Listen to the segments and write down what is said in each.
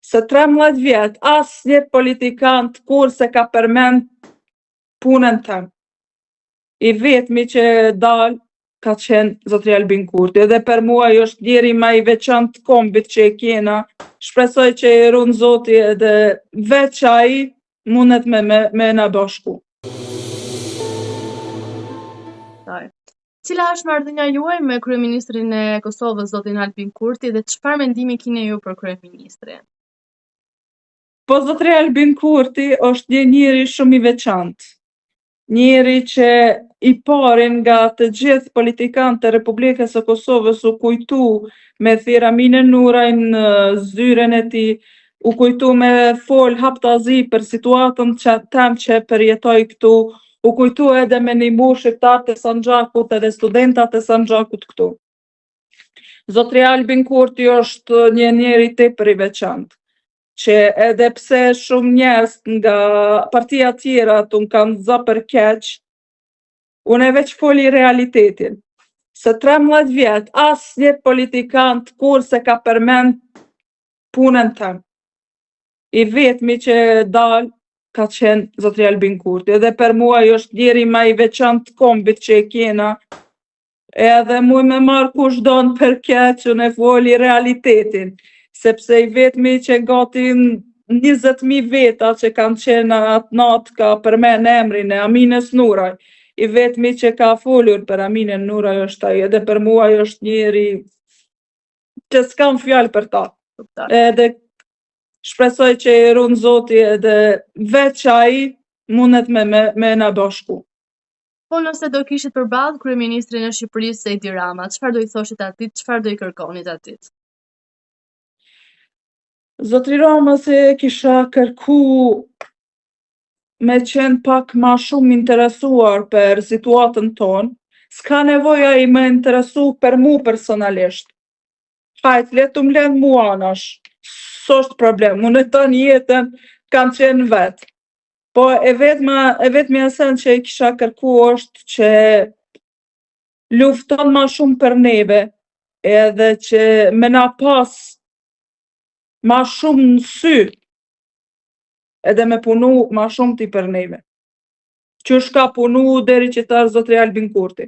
se 13 vjet asnjë politikant kur se ka përmend punën tëm. I vetmi që dal ka qenë zotri Albin Kurti, edhe për mua është njeri më i veçantë kombit që e kena. Shpresoj që i runë zoti edhe veç ai mundet me na bashku. Cila është marrëdhënia juaj me kryeministrin e Kosovës, zotin Albin Kurti, dhe çfarë mendimi keni ju për kryeministrin? Po zotri Albin Kurti është një njeri shumë i veçantë. Njeri që i parin nga të gjithë politikanët e Republikës së Kosovës u kujtu me thirr Aminën Nuraj në zyren e tij, u kujtu me fol haptazi për situatën që përjetoj këtu, u kujtu edhe me ndihmu shqiptarët e Sanxhakut edhe studentat e Sanxhakut këtu. Zotri Albin Kurti është një njeri tepër i veçantë, që edhe pse shumë njerëz nga partia tjera t'un kanë zë për keq, unë veç foli realitetin. Se 13 vjet asnjë politikant kur se ka përmend punën tëm. I vetmi që dal ka qenë zotri Albin Kurti, edhe për mua është njeri më i veçantë kombit që e kena, edhe mu me marrë kush don për keq, unë foli realitetin. Sepse i vetmi që gati 20.000 veta që kanë qenë atë natë ka përmend emrin e Aminës Nuraj, i vetmi që ka folur për Aminën Nuraj është ai, edhe për mua është njeri që s'kam fjalë për ta. Edhe shpresoj që i runë zoti edhe veç ai mundet me na bashku. Po nëse do kishit përballë kryeministrin e Shqipërisë Edi Rama, çfarë do i thoshit atij, çfarë do i kërkonit atij? Zotri Rama se kisha kërku me qenë pak ma shumë interesuar për situatën tonë, s'ka nevoja i me interesu për mu personalisht. Hajt, letu m'len mu anash, s'është problem, unë të një jetën kam qenë vetë. Po e vetëmi esen që i kisha kërku është që lufton ma shumë për neve, edhe që me na pas ma shumë në sy, edhe me punu ma shumë ti për neve. Qysh ka punu deri që tash zotri Albin Kurti.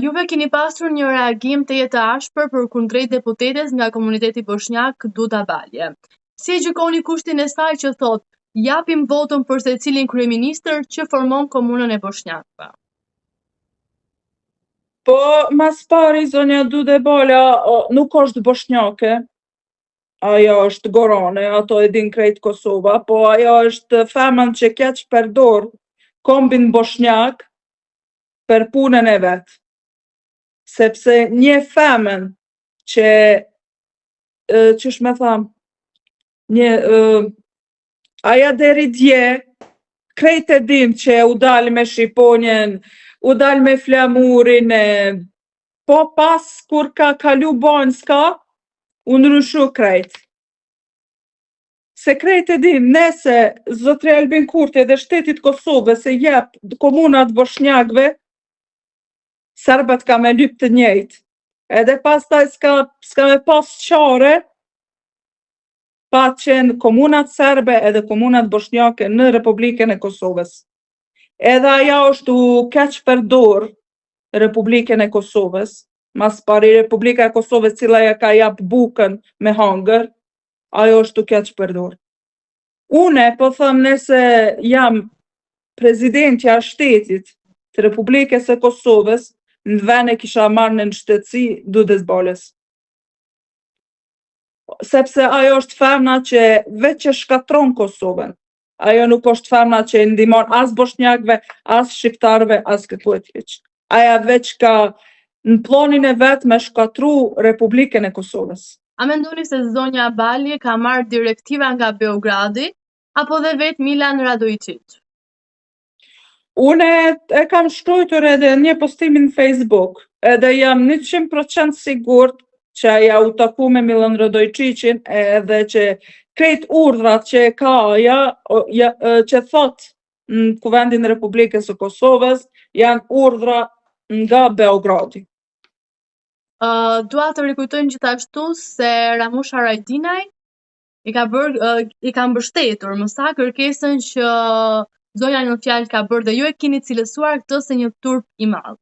Juve keni pasur një reagim të jetë ashpër për kundrejt deputetes nga komuniteti bosnjak Duda Balje. Si e gjykoni kushtin e saj që thot, japim votën për secilin kryeministër që formon komunën e bosnjakëve? Po, mas pari, zonja Duda Balja nuk është bosnjake, ajo është gorane, ato e din krejt Kosova, po ajo është femën që keq përdor kombin bosnjak për punën e vetë. Sepse një femën që, qysh me tham, aja deri dje, krejt e dim që u dal me Shqiponjen, u dal me flamurin, po pas kur ka kalu Banjska, u ndryshu krejt. Se krejt e dim, nese zotri Albin Kurti dhe shtetit Kosovës se jep komunat bosnjakëve, serbët ka me lyp të njëjtë. Edhe pastaj s'ka me pas qare, pa qenë komunat serbe edhe komunat bosnjake në Republikën e Kosovës. Edhe aja është u keq përdor Republikën e Kosovës, mas pari Republika e Kosovës cila ja ka jap bukën me hangër, ajo është u keq përdor. Une po thëm nëse jam prezidentja shtetit të Republikës e Kosovës, në vene kisha marrë në shtetësi Dudës Balës. Sepse ajo është femna që veç që shkatron Kosovën. Ajo nuk është femna që ndihmon as bosnjakëve, as shqiptarëve, as këtu e tjeq. Aja veç ka në planin e vetë me shkatru Republikën e Kosovës. A mendoni se zonja Balje ka marrë direktiva nga Beogradi, apo dhe vetë Milan Radojičić? Une e kam shkruar edhe një postimin në Facebook, edhe jam 100% sigurt që aja u taku me Milan Radojičićin, edhe që krejt urdhrat që ka aja, që thot në Kuvendin e Republikës së Kosovës, janë urdhra nga Beogradi. Dua të rikujtojmë gjithashtu se Ramush Haradinaj i ka mbështetur, më sa kërkesën që zonja në fjalë ka bërë dhe ju e keni cilësuar këtë se një turp i madh.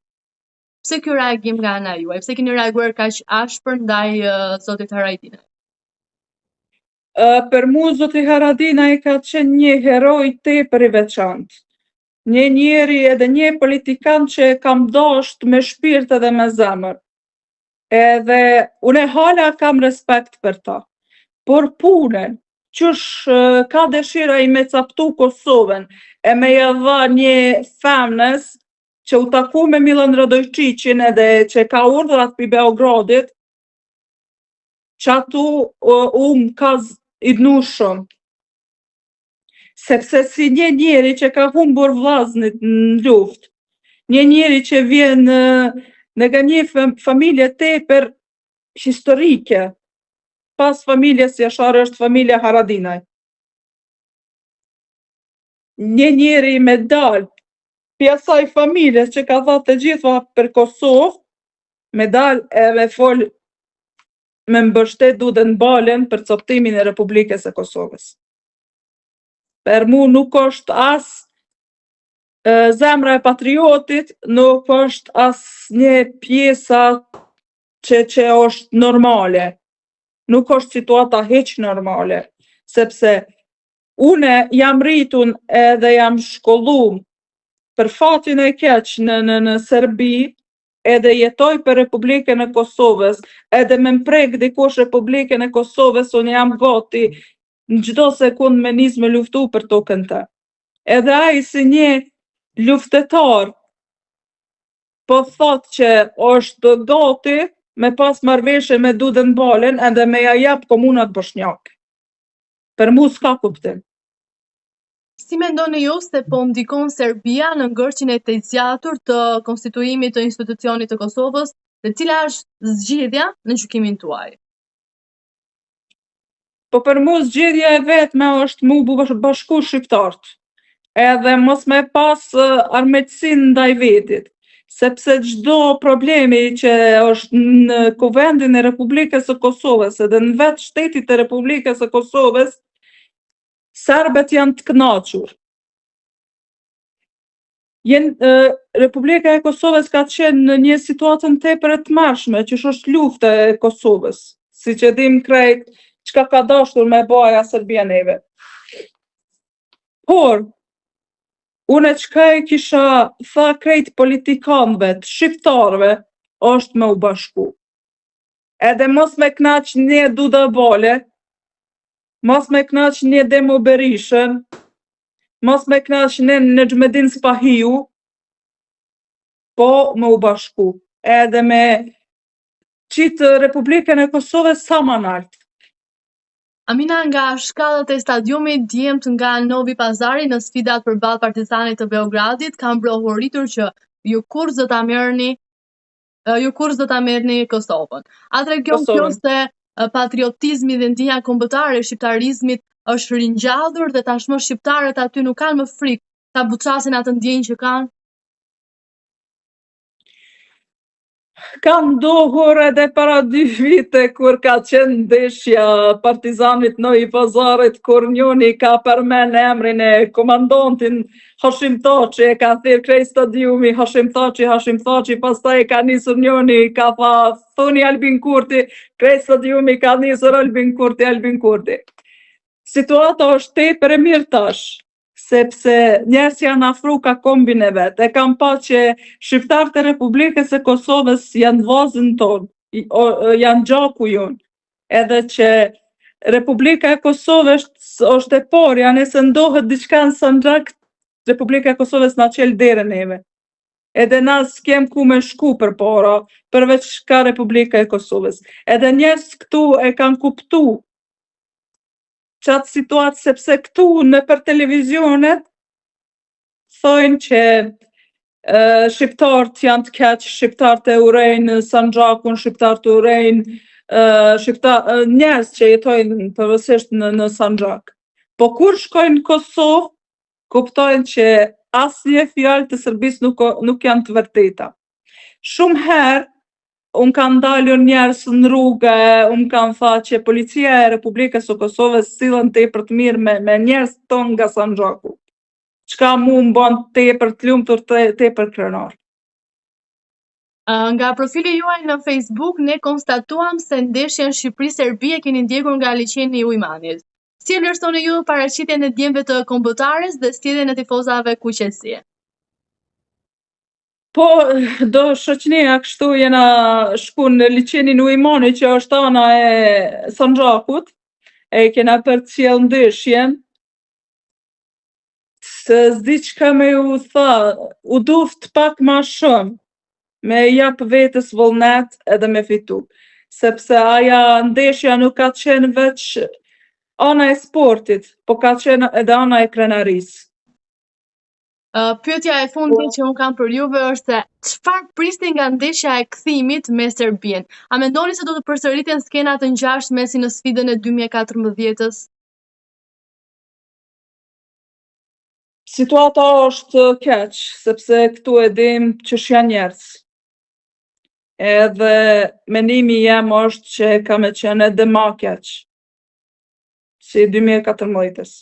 Pse ky reagim nga ana juaj? Pse keni reaguar kaq ashpër ndaj zotit Haradinaj? Për mu, zoti Haradinaj ka qenë një heroj tepër i veçantë. Një njeri edhe një politikan që kam dashur me shpirt edhe me zemër. Edhe unë hala kam respekt për ta. Por punën, qysh ka dëshira i me captu Kosovën e me ja dha një femnes që u taku me Milan Radojčićin edhe që ka urdhrat pi Beogradit, që atu më ka i dnu shumë. Sepse si një njeri që ka humbur vllaznit në luftë, një njeri që vjen nga një familje tepër historike, pas familjes Jashar është familja Haradinaj. Një njeri me dalë për asaj familjes që ka thënë të gjitha për Kosovë, me dalë e me fol me mbështet Duden Balen për coptimin e Republikës e Kosovës. Për mu nuk është as zemra e patriotit, nuk është as një pjesa që është normale. Nuk është situata hiç normale, sepse une jam rritun edhe jam shkollum për fatin e keq në Serbi, edhe jetoj për Republikën e Kosovës, edhe me mprek dikush Republikën e Kosovës, unë jam gati në çdo sekund me nis me luftu për tokën të. Edhe ai si një luftetar po thot që është gati me pas marrëveshje me Duden Balen edhe me ja jap komunat bosnjake. Për mu s'ka kuptim. Si mendoni ju se po ndikon Serbia në ngërçin e të zgjatur të konstituimit të institucionit të Kosovës, dhe cila është zgjidhja në gjykimin tuaj? Po për mu zgjidhja e vetme është mu bashku shqiptarët, edhe mos me pas armiqësinë ndaj vetit, sepse çdo problemi që është në kuvendin e Republikës së Kosovës edhe në vetë shtetit e Republikës së Kosovës, serbët janë të kënaqur. Republika e Kosovës ka qenë në një situatën tepër të tmerrshme, që është lufta e Kosovës, siç e dim krejt çka ka dashur me baja Serbia neve. Por, une çka e kisha tha krejt politikanëve, të shqiptarëve, është me u bashku. Edhe mos me knaq një Duda Bale, mos me knaq një Demo Berishën, mos me knaq një Nexhmedin Spahiu, po me u bashku. Edhe me qitë Republikën e Kosovës sa më nalt. Amina, nga shkallët e stadiumit djemt nga Novi Pazari në sfidat përballë Partizanit të Beogradit kanë brohuritur që ju kurrë do ta merrni Kosovën. A tregon kjo se patriotizmi dhe ndjenja kombëtare e shqiptarizmit është ringjallur dhe tashmë shqiptarët aty nuk kanë më frikë ta buçasin atë ndjenjë që kanë? Kam ndohur edhe para 2 vite kur ka qenë ndeshja Partizanit Novi Pazarit, kur njoni ka përmen emrin e komandantin Hashim Thaçi, e ka thirr krejt stadiumi Hashim Thaçi, pastaj ka nisur njoni, ka tha thoni Albin Kurti, krejt stadiumi ka nisur Albin Kurti. Situata është tepër e mirë tash, sepse njerëz janë afru ka kombin e vet. E kam pa që shqiptarët e Republikës së Kosovës janë vllazën tonë, janë gjaku jon. Edhe që Republika e Kosovës është e porja, nëse ndohet diçka në Sanxhak, Republika e Kosovës na qel derën neve. Edhe na s'kem ku me shku përpara, përveç ka Republika e Kosovës. Edhe njerëz këtu e kanë kuptu qatë situatë, sepse këtu në për televizionet thojnë që shqiptarët janë të keq, shqiptarët e urejnë Sanxhakun, shqiptarët e urejnë njerëz që jetojnë përvësisht në Sanxhak. Po kur shkojnë në Kosovë, kuptojnë që asnjë fjalë të Serbisë nuk janë të vërteta. Shumë herë unë kanë dalur njerëz në rrugë, unë kanë tha që policia e Republikës së Kosovës sillen tepër të mirë me njerëz tonë nga Sanxhaku. Çka mu më bën tepër të lumtur, tepër krenar. Nga profili juaj në Facebook, ne konstatuam se ndeshjen Shqipëri-Serbi e keni ndjekur nga liçeni i Ujmanit. Si e vlerësoni ju paraqitjen e djemve të kombëtares dhe sjelljen e tifozave kuqesie? Po, do shoqënia kështu jena shku në liçenin e Ujmanit që është ana e Sanxhakut, e kena përcjell ndeshjen. Se s'di çka me u tha, u duft pak ma shumë me jap vetës vullnet edhe me fitu. Sepse aja ndeshja nuk ka qenë veç ana e sportit, po ka qenë edhe ana e krenarisë. Pyetja e fundit që unë kam për juve është se çfarë prisni nga ndeshja e kthimit me Serbin? A mendoni se do të përsëriten skena të ngjashme si në sfidën e 2014-s? Situata është keq, sepse këtu e dim që janë njerëz. Edhe menimi jem është që ka me qenë edhe ma keq, si 2014-s.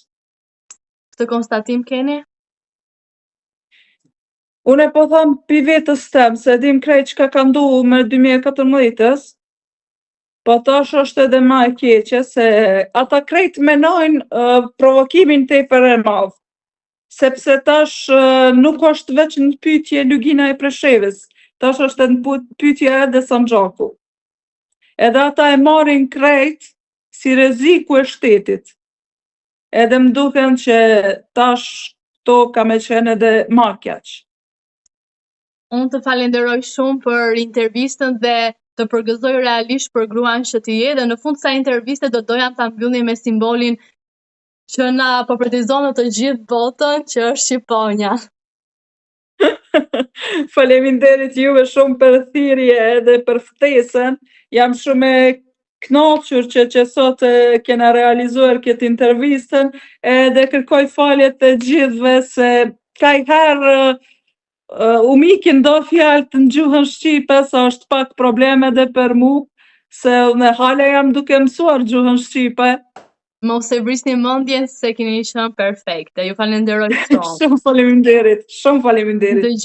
Këtë konstatim keni? Unë po them pi vetës tem, se dim krejt çka ka ndu me 2014-s, po tash është edhe ma e keqe, se ata krejt menojnë provokimin tepër e madh. Sepse tash nuk është veç në pyetje Lugina e Preshevës, tash është në pyetje edhe Sanxhaku. Edhe ata e marrin krejt si rreziku e shtetit. Edhe më duken që tash to ka me qenë edhe ma keq. Unë të falenderoj shumë për intervistën dhe të përgëzoj realisht për gruan SHTJ dhe në fund sa interviste do doja ta mbyllim me simbolin që na po pretendon në të gjithë botën që është Shqiponja. Faleminderit juve shumë për thirrje edhe për ftesën. Jam shumë e kënaqur që sot kena realizuar këtë intervistën edhe kërkoj falje të gjithëve se kajherë u mikin do fjalë të në gjuhën shqipe, sa është pak probleme dhe për mu, se në hala jam duke mësuar gjuhën shqipe. Mos e vrisni mendjen se keni qenë perfekte. Ju falenderoj shumë. Shumë faleminderit, shumë faleminderit.